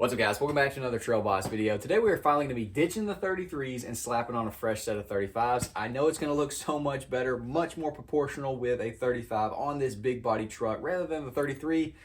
What's up, guys? Welcome back to another Trail Boss video. Today we are finally going to be ditching the 33s and slapping on a fresh set of 35s. I know it's going to look so much better, much more proportional with a 35 on this big body truck rather than the 33.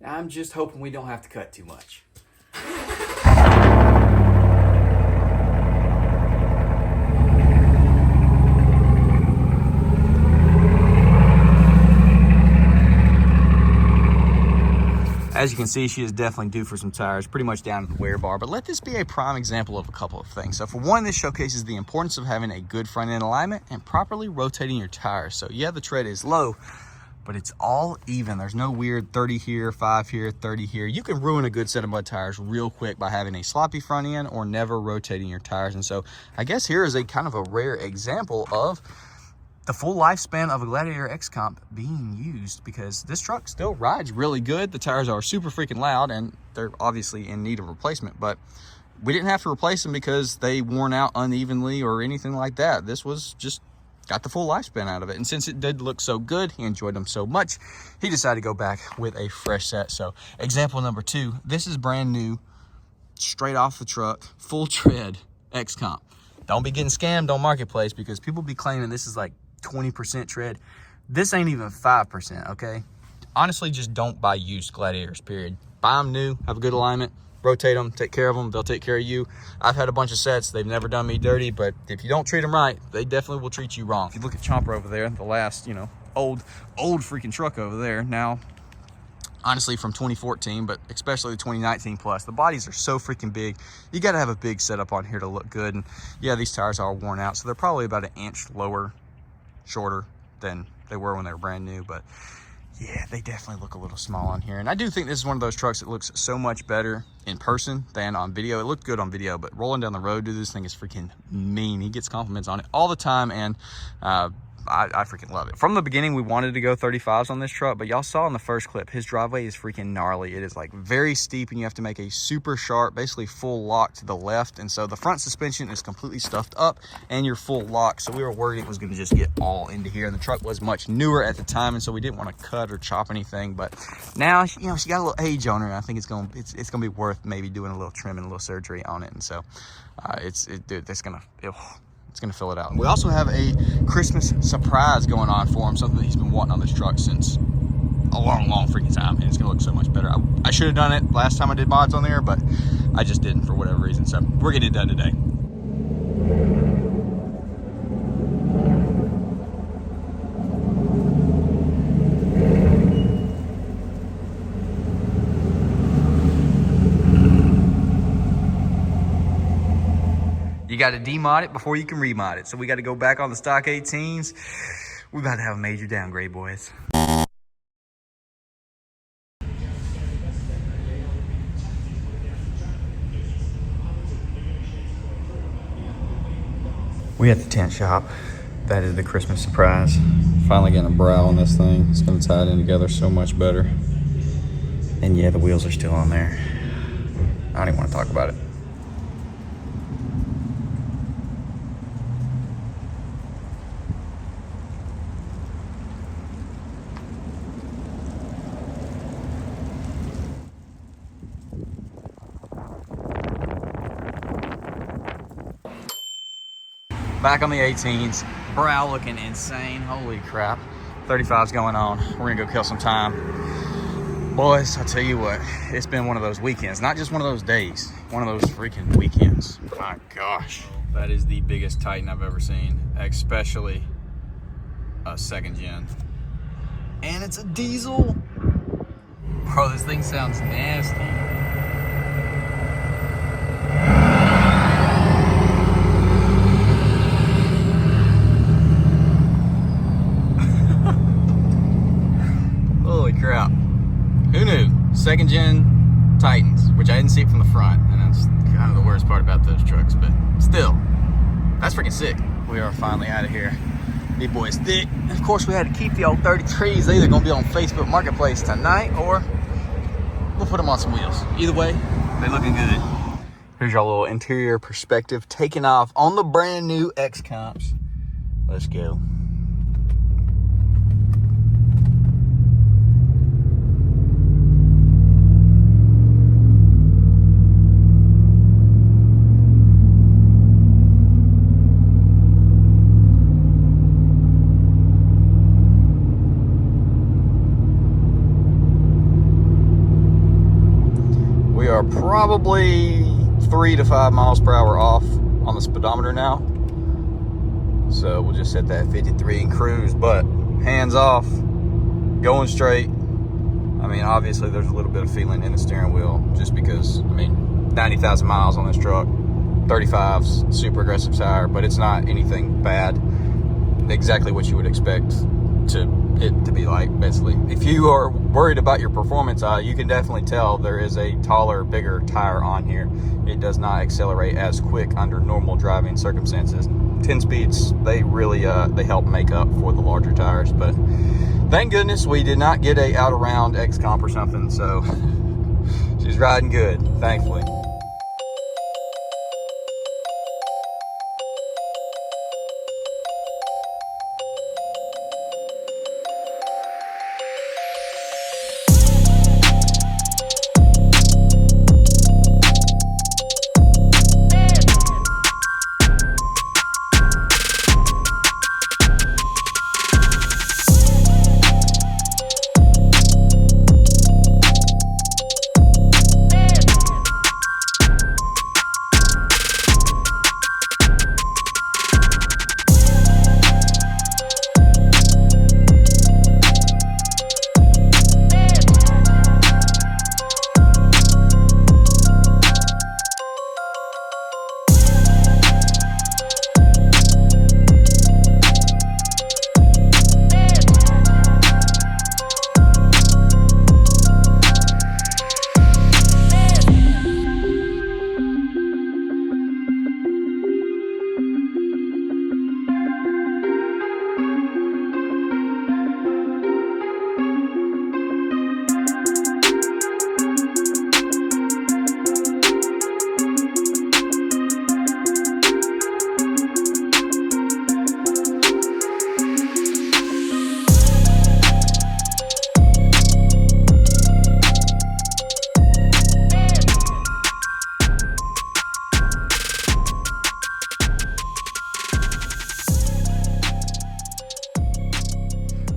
I'm just hoping we don't have to cut too much. As you can see, she is definitely due for some tires, pretty much down to the wear bar. But let this be a prime example of a couple of things. So for one, this showcases the importance of having a good front end alignment and properly rotating your tires. So yeah, the tread is low, but it's all even. There's no weird 30 here, 5 here, 30 here. You can ruin a good set of mud tires real quick by having a sloppy front end or never rotating your tires. And so I guess here is a kind of a rare example of the full lifespan of a Gladiator X comp being used, because this truck still rides really good. The tires are super freaking loud and they're obviously in need of replacement, but we didn't have to replace them because they worn out unevenly or anything like that. This was just got the full lifespan out of it. And since it did look so good, he enjoyed them so much, he decided to go back with a fresh set. So example number 2, this is brand new, straight off the truck, full tread X comp. Don't be getting scammed on Marketplace because people be claiming this is like 20% tread. This ain't even 5%, okay? Honestly, just don't buy used Gladiators, period. Buy them new, have a good alignment, rotate them, take care of them, they'll take care of you. I've had a bunch of sets, they've never done me dirty, but if you don't treat them right, they definitely will treat you wrong. If you look at Chomper over there, the last, old freaking truck over there, now, honestly from 2014, but especially the 2019 plus, the bodies are so freaking big. You got to have a big setup on here to look good. And yeah, these tires are worn out, so they're probably about an inch shorter than they were when they were brand new, but yeah, they definitely look a little small on here. And I do think this is one of those trucks that looks so much better in person than on video. It looked good on video, but rolling down the road, dude, this thing is freaking mean. He gets compliments on it all the time, and I freaking love it. From the beginning, we wanted to go 35s on this truck, but y'all saw in the first clip, his driveway is freaking gnarly. It is like very steep, and you have to make a super sharp, basically full lock to the left. And so the front suspension is completely stuffed up and you're full lock. So we were worried it was going to just get all into here. And the truck was much newer at the time, and so we didn't want to cut or chop anything. But now, she got a little age on her, and I think it's gonna be worth maybe doing a little trim and a little surgery on it. And so dude, it's gonna fill it out. We also have a Christmas surprise going on for him, something that he's been wanting on this truck since a long freaking time, and it's gonna look so much better. I should have done it last time I did mods on there, but I just didn't for whatever reason. So we're getting it done today. You got to demod it before you can remod it. So we got to go back on the stock 18s. We're about to have a major downgrade, boys. We at the tent shop. That is the Christmas surprise. Finally getting a brow on this thing. It's going to tie it in together so much better. And yeah, the wheels are still on there. I don't even want to talk about it. Back on the 18s, brow looking insane. Holy crap. 35's going on. We're gonna go kill some time. Boys, I tell you what, it's been one of those weekends. Not just one of those days, one of those freaking weekends. My gosh. That is the biggest Titan I've ever seen, especially a second gen. And it's a diesel. Bro, this thing sounds nasty. Crap. Who knew? Second gen Titans, which I didn't see it from the front, and that's kind of the worst part about those trucks, but still, that's freaking sick. We are finally out of here. These boys thick. And of course, we had to keep the old 33s. They're either gonna be on Facebook Marketplace tonight, or we'll put them on some wheels. Either way, they're looking good. Here's your little interior perspective taking off on the brand new X comps. Let's go. We are probably 3 to 5 miles per hour off on the speedometer now. So we'll just set that 53 and cruise, but hands off, going straight. I mean, obviously there's a little bit of feeling in the steering wheel just because, I mean, 90,000 miles on this truck, 35's super aggressive tire, but it's not anything bad. Exactly what you would expect it to be like, basically. If you are worried about your performance, you can definitely tell there is a taller, bigger tire on here. It does not accelerate as quick under normal driving circumstances. 10 speeds, they really they help make up for the larger tires. But thank goodness we did not get a out around X comp or something, so she's riding good, thankfully.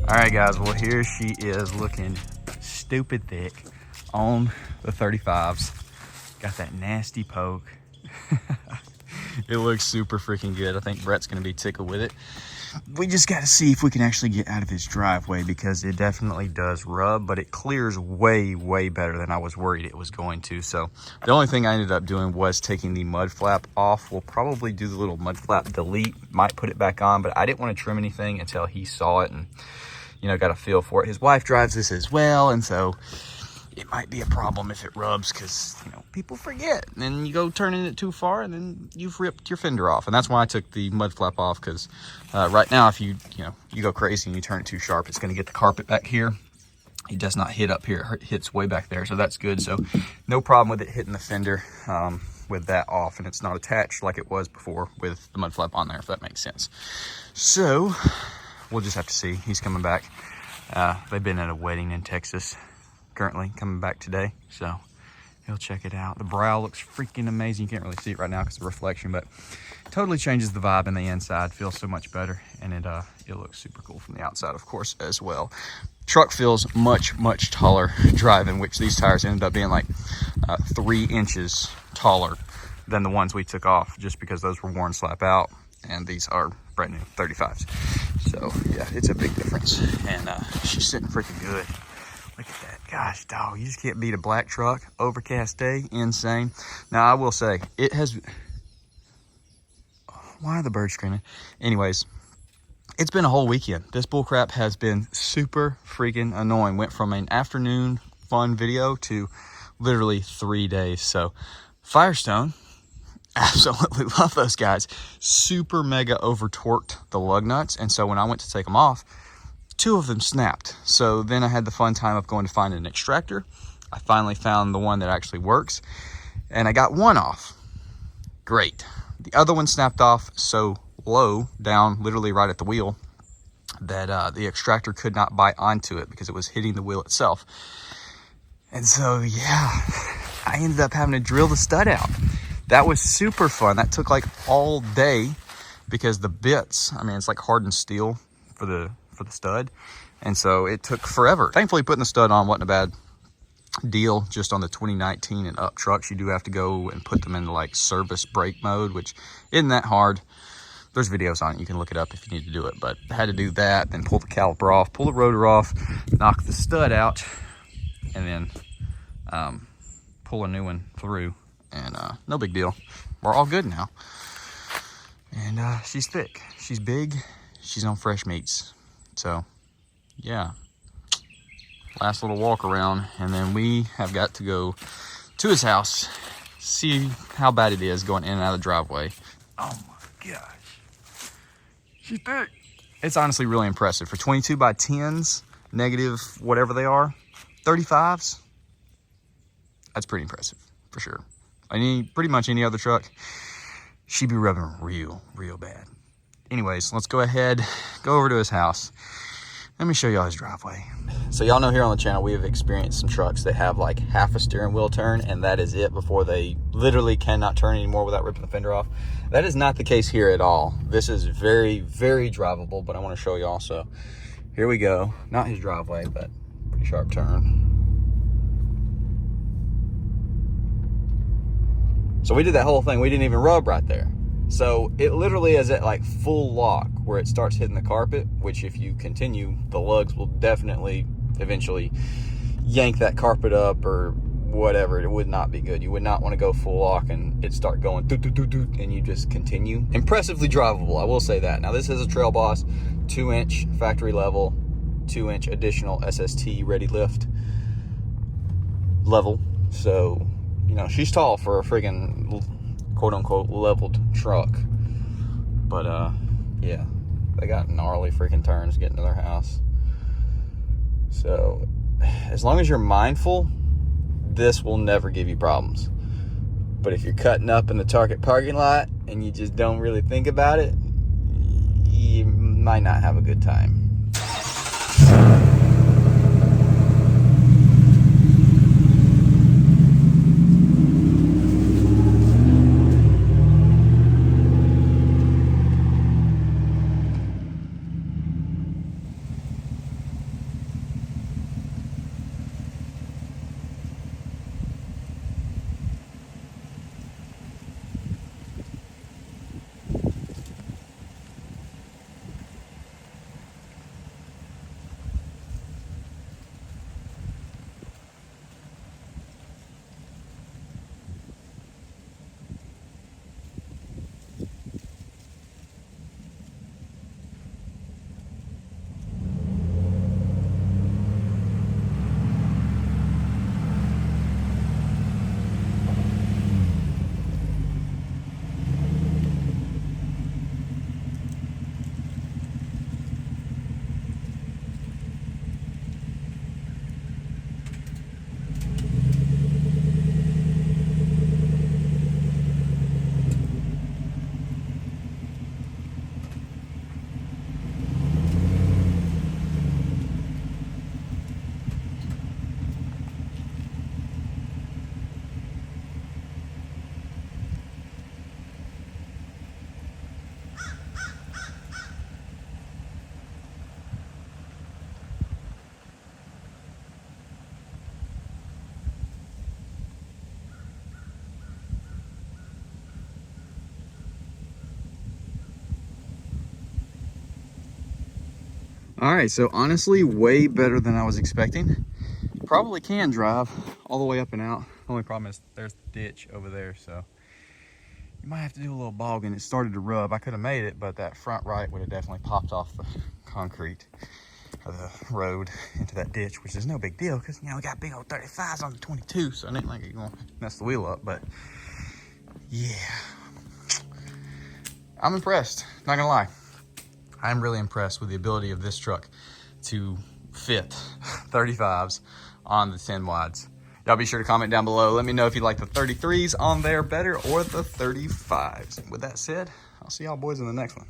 All right, guys, well, here she is looking stupid thick on the 35s. Got that nasty poke. It looks super freaking good. I think Brett's gonna be tickled with it. We just gotta see if we can actually get out of his driveway because it definitely does rub, but it clears way, way better than I was worried it was going to. So the only thing I ended up doing was taking the mud flap off. We'll probably do the little mud flap delete, might put it back on, but I didn't want to trim anything until he saw it and, you know, got a feel for it. His wife drives this as well, and so it might be a problem if it rubs because, you know, people forget. And then you go turning it too far and then you've ripped your fender off. And that's why I took the mud flap off because right now if you go crazy and you turn it too sharp, it's going to get the carpet back here. It does not hit up here. It hits way back there, so that's good. So no problem with it hitting the fender with that off, and it's not attached like it was before with the mud flap on there, if that makes sense. So we'll just have to see. He's coming back. They've been at a wedding in Texas currently, coming back today, so he'll check it out. The brow looks freaking amazing. You can't really see it right now because of the reflection, but totally changes the vibe in the inside. Feels so much better, and it looks super cool from the outside, of course, as well. Truck feels much, much taller driving, which these tires ended up being like 3 inches taller than the ones we took off, just because those were worn slap out, and these are brand new 35s. So yeah, it's a big difference, and she's sitting freaking good. Look at that. Gosh, dog, you just can't beat a black truck. Overcast day, insane. Now, I will say, it has... Why are the birds screaming? Anyways, it's been a whole weekend. This bullcrap has been super freaking annoying. Went from an afternoon fun video to literally 3 days. So, Firestone, absolutely love those guys. Super mega over-torqued the lug nuts. And so, when I went to take them off, 2 of them snapped. So then I had the fun time of going to find an extractor. I finally found the one that actually works, and I got 1 off. Great. The other one snapped off so low down, literally right at the wheel, that the extractor could not bite onto it because it was hitting the wheel itself. And so, yeah, I ended up having to drill the stud out. That was super fun. That took like all day because the bits, I mean, it's like hardened steel for the stud, and so it took forever. Thankfully, putting the stud on wasn't a deal just on the 2019 and up trucks. You do have to go and put them into like service brake mode, which isn't that hard. There's videos on it. You can look it up if you need to do it. But I had to do that, then pull the caliper off, pull the rotor off, knock the stud out, and then pull a new one through. And no big deal. We're all good now. And she's thick. She's big. She's on fresh meats. So, yeah. Last little walk around. And then we have got to go to his house, see how bad it is going in and out of the driveway. Oh my gosh. She's thick. It's honestly really impressive. For 22 by 10s, negative whatever they are, 35s, that's pretty impressive, for sure. Pretty much any other truck, she'd be rubbing real bad. Anyways, let's go ahead, go over to his house. Let me show y'all his driveway. So y'all know here on the channel, we have experienced some trucks that have like half a steering wheel turn, and that is it before they literally cannot turn anymore without ripping the fender off. That is not the case here at all. This is very drivable, but I want to show y'all. So here we go. Not his driveway, but pretty sharp turn. So we did that whole thing. We didn't even rub right there. So it literally is at like full lock where it starts hitting the carpet, which if you continue, the lugs will definitely eventually yank that carpet up or whatever. It would not be good. You would not want to go full lock and it start going doot, doot, doot, doot, and you just continue. Impressively drivable, I will say that. Now this is a Trail Boss 2-inch factory level, 2-inch additional SST ready lift level. So, you know, she's tall for a friggin' quote unquote leveled truck. But yeah, they got gnarly freaking turns getting to their house. So as long as you're mindful, this will never give you problems. But if you're cutting up in the Target parking lot and you just don't really think about it, you might not have a good time. All right, so honestly, way better than I was expecting. Probably can drive all the way up and out. Only problem is there's the ditch over there, so you might have to do a little bogging. It started to rub. I could have made it, but that front right would have definitely popped off the concrete or the road into that ditch, which is no big deal because, you know, we got big old 35s on the 22, so it ain't like you're going to mess the wheel up. But yeah, I'm impressed, not gonna lie. I'm really impressed with the ability of this truck to fit 35s on the 10 wides. Y'all be sure to comment down below. Let me know if you like the 33s on there better or the 35s. With that said, I'll see y'all boys in the next one.